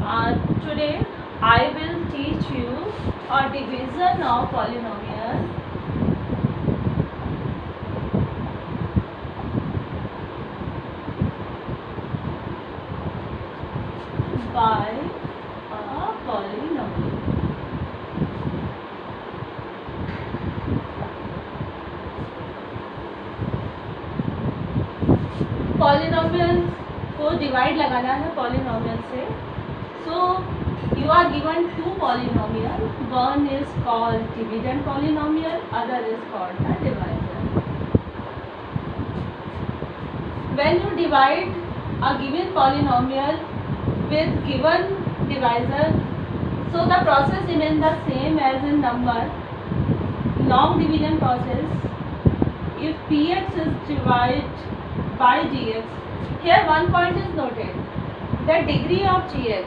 Today I will teach you a division of polynomial by a polynomial. Polynomial को divide लगाना है polynomial से. सो you are given two polynomial. One is called dividend polynomial, other is called the divisor. When you divide a given polynomial with given divisor, so the process remains the same as in number. Long division process. If px is divided by gx, here one point is noted: the degree of gx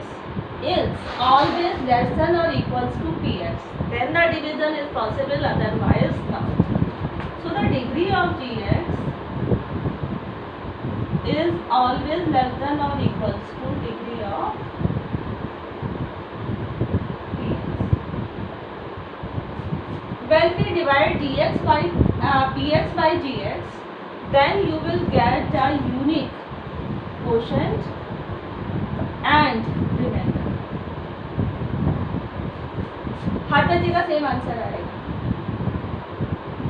is always less than or equals to px, then the division is possible, otherwise not. So the degree of gx is always less than or equals to degree of px. When we divide dx by px by gx, then you will get a unique quotient and remainder. हर बच्चे का same answer आएगा.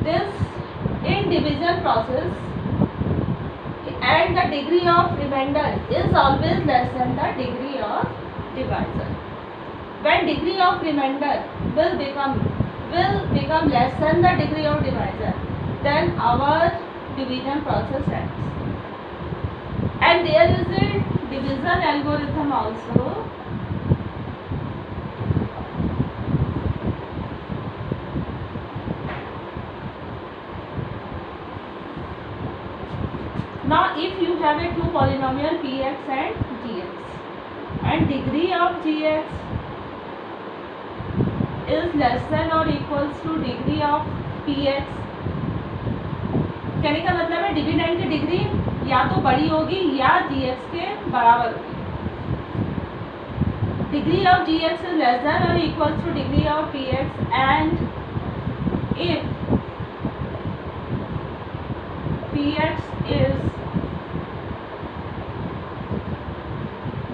This in division process and the degree of remainder is always less than the degree of divisor. When degree of remainder will become less than the degree of divisor, then our division process ends. And there is a division algorithm also. Now if you have a two polynomial px and gx, and degree of gx is less than or equals to degree of px, कहने का मतलब है dividend की degree या तो बड़ी होगी या gx के बराबर होगी. Degree of gx is less than or equals to degree of px, and if px is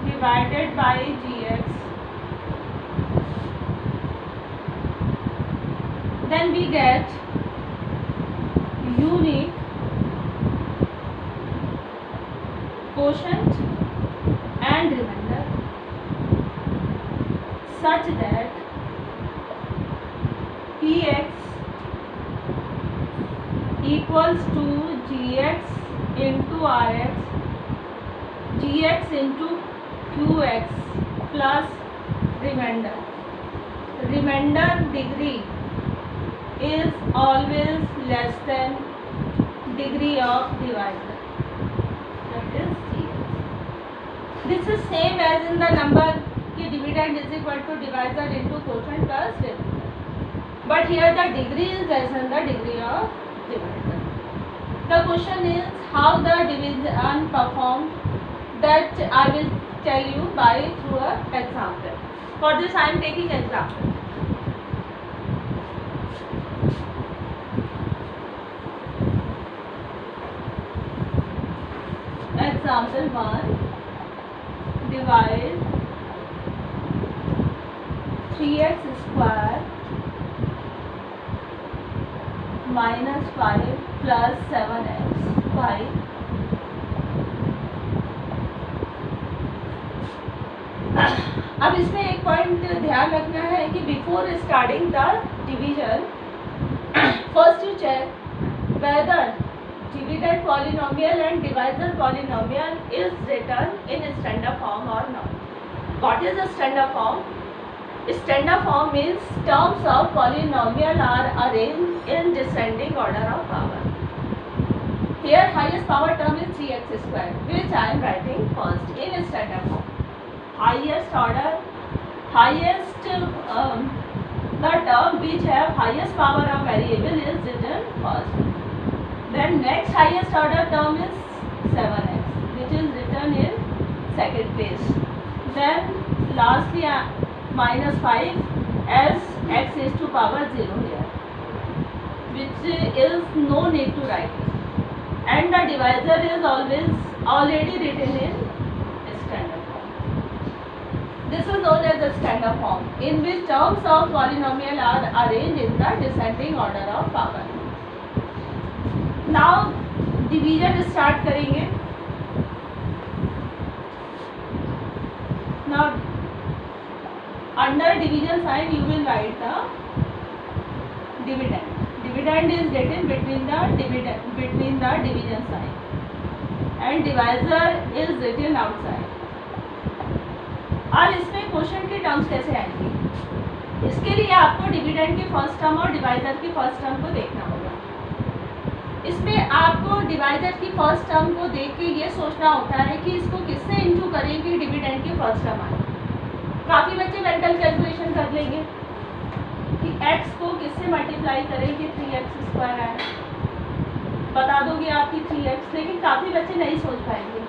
divided by gx, then we get unique quotient and remainder such that px equals to gx into rx, gx into qx plus remainder. Remainder degree is always less than degree of divisor, that is gx. This is same as in the number ki dividend is equal to divisor into quotient plus remainder, but here the degree is less than the degree of divisor. The question is how the division performed, that I will tell you by through a example. For this I am taking example. Example 1, divide 3x square minus 5 plus 7x by अब इसमें एक point ध्यान रखना है कि before starting the division, first you check whether dividend polynomial and divisor polynomial is written in standard form or not. What is the standard form? Standard form means terms of polynomial are arranged in descending order of power. Here highest power term is 3x square, which I am writing first in standard form. Highest order, the term which have highest power of variable is written first. Then next highest order term is 7x, which is written in second place. Then lastly minus 5 as x is to power 0 here, which is no need to write it. And the divisor is already written in standard form. This is known as the standard form, in which terms of polynomial are arranged in the descending order of power. Now division start करेंगे. Now under division sign you will write the dividend. Dividend is written between the division sign, and divisor is written outside. अब इसमें question की terms कैसे आएंगी? इसके लिए आपको dividend की फर्स्ट टर्म और डिवाइजर की फर्स्ट टर्म को देखना होगा. इसमें आपको डिवाइजर की फर्स्ट टर्म को देख के ये सोचना होता है कि इसको किससे इंटू करें कि डिविडेंड की फर्स्ट टर्म आए. काफ़ी बच्चे मेंटल कैलकुलेशन कर लेंगे कि x को किससे मल्टीप्लाई करें कि 3x² आए. बता दोगे आपकी 3x, लेकिन काफ़ी बच्चे नहीं सोच पाएंगे.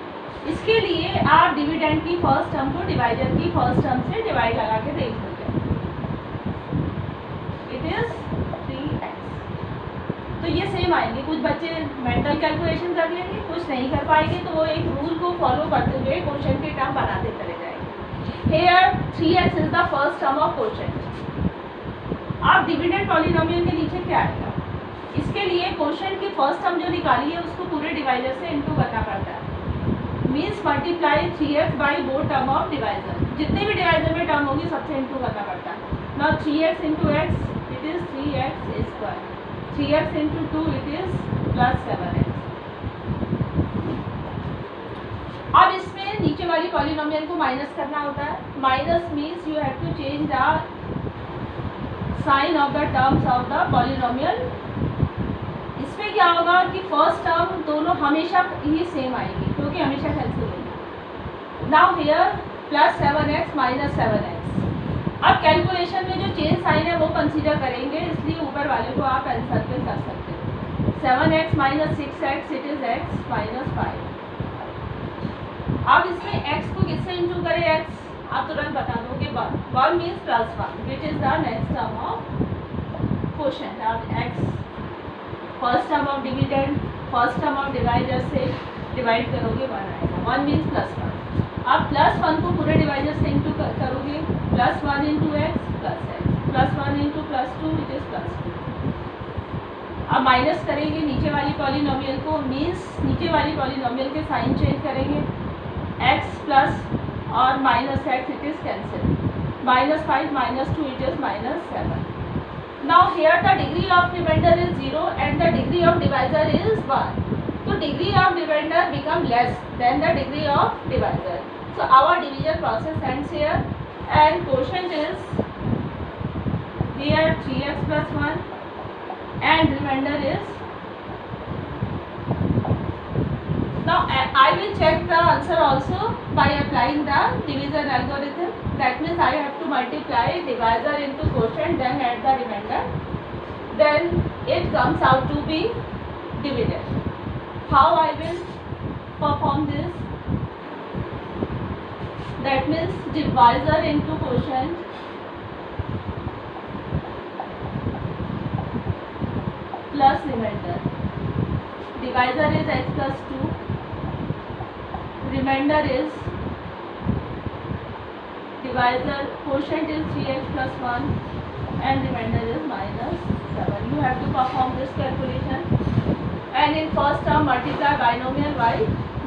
इसके लिए आप डिविडेंड की फर्स्ट टर्म को डिवाइजर की फर्स्ट टर्म से डिवाइड लगा के देख सकते हैं. It is 3x. तो ये सेम आएंगे. कुछ बच्चे मेंटल कैलकुलेशन कर लेंगे, कुछ नहीं कर पाएंगे, तो वो एक रूल को फॉलो करते हुए क्वेश्चन के टर्म बनाते चले जाएंगे. Here 3x is the first term of quotient. आप डिविडेंड पॉलिनोमियल के नीचे क्या आएगा? इसके लिए क्वोशिएंट की फर्स्ट टर्म जो निकाली है उसको पूरे डिवाइजर से इनटू करना पड़ता है. Means multiply 3x by both term of divisor. जितने भी डिवाइजर में टर्म होगी सबसे इनटू करना पड़ता है. Now 3x into x it is 3x square. 3x into 2 it is plus 7x. अब इसमें नीचे वाली पॉलिनोमियल को माइनस करना होता है. Minus means you have to change the sign of the terms of the polynomial. इसमें क्या होगा कि फर्स्ट टर्म दोनों हमेशा ही सेम आएगी क्योंकि हमेशा कैंसिल होगी. Now here plus 7x minus 7x. अब कैलकुलेशन में जो चेंज साइन है वो कंसीडर करेंगे, इसलिए ऊपर वाले को आप आंसर पे कर सकते हो. 7x minus 6x it is x minus 5. अब इसमें x को किससे इंटू करें? x आप तुरंत बता दोगे 1 means plus 1 which is the next term of quotient. अब x first term of dividend first term of divisor से डिवाइड करोगे 1 आएगा. 1 मीन्स प्लस 1. अब प्लस 1 को पूरे डिवाइजर से इंटू करोगे. Plus 1 into x plus x. Plus 1 into plus 2 which is plus 2. अब माइनस करेंगे नीचे वाली पॉलिनोमियल को, मीन्स नीचे वाली पॉलिनोमियल के साइन चेंज करेंगे. x प्लस और minus x it is cancel. Minus 5 minus 2 it is minus 7. Now here the degree of remainder is 0 and the degree of divisor is 1. तो degree of divider become less than the degree of divisor. So our division process ends here and quotient is here 3x plus 1 and remainder is. Now I will check the answer also by applying the division algorithm. That means I have to multiply divisor into quotient, then add the remainder, then it comes out to be dividend. How I will perform this? That means divisor into quotient plus remainder. Divisor is x plus 2. Remainder is divisor quotient is 3x plus 1 and remainder is minus 7. You have to perform this calculation and in first term multiply binomial by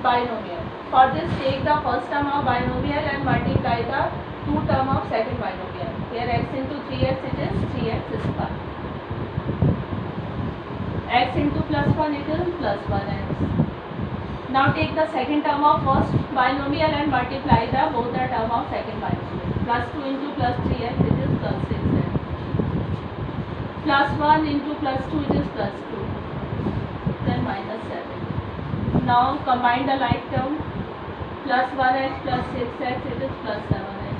binomial. For this take the first term of binomial and multiply the two term of second binomial. Here x into 3x it is 3x square. X into plus 1 it is plus 1x. Now take the second term of first binomial and multiply the both the term of second binomial. Plus 2 into plus 3x it is plus 6x. Plus 1 into plus 2 it is plus 2. Then minus 7. Now combine the like term. Plus 1x plus 6x it is plus 7x.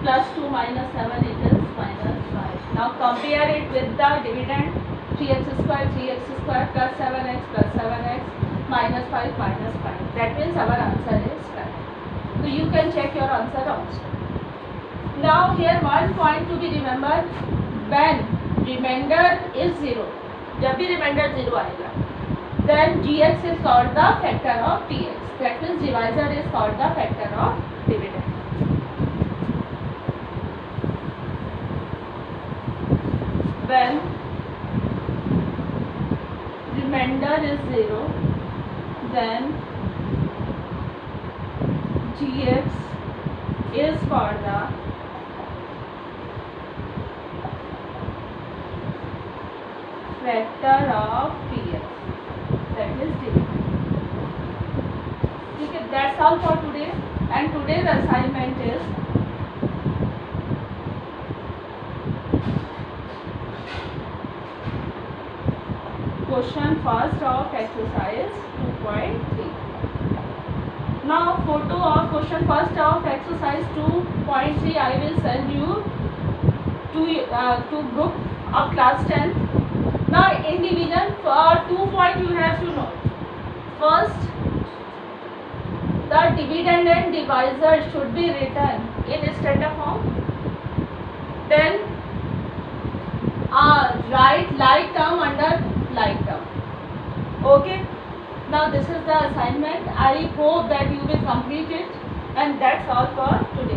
Plus 2 minus 7 it is minus 5. Now compare it with the dividend. 3x square plus 7x plus 7x minus 5 minus 5. That means our answer is correct. So you can check your answer also. Now here one point to be remembered, when remainder is 0, जब भी remainder 0 आएगा, then gx is called the factor of px. That means divisor is called the factor of dividend. When remainder is 0, then gx is for the factor of px, that is dividend. Okay, that's all for today, and today's assignment is question first of exercise 2.3. Now photo of question first of exercise 2.3 I will send you to group of class 10. Now in division for 2 point you have to know. First, the dividend and divisor should be written in standard form. Then write like term under like term. Okay. Now this is the assignment. I hope that you will complete it, and that's all for today.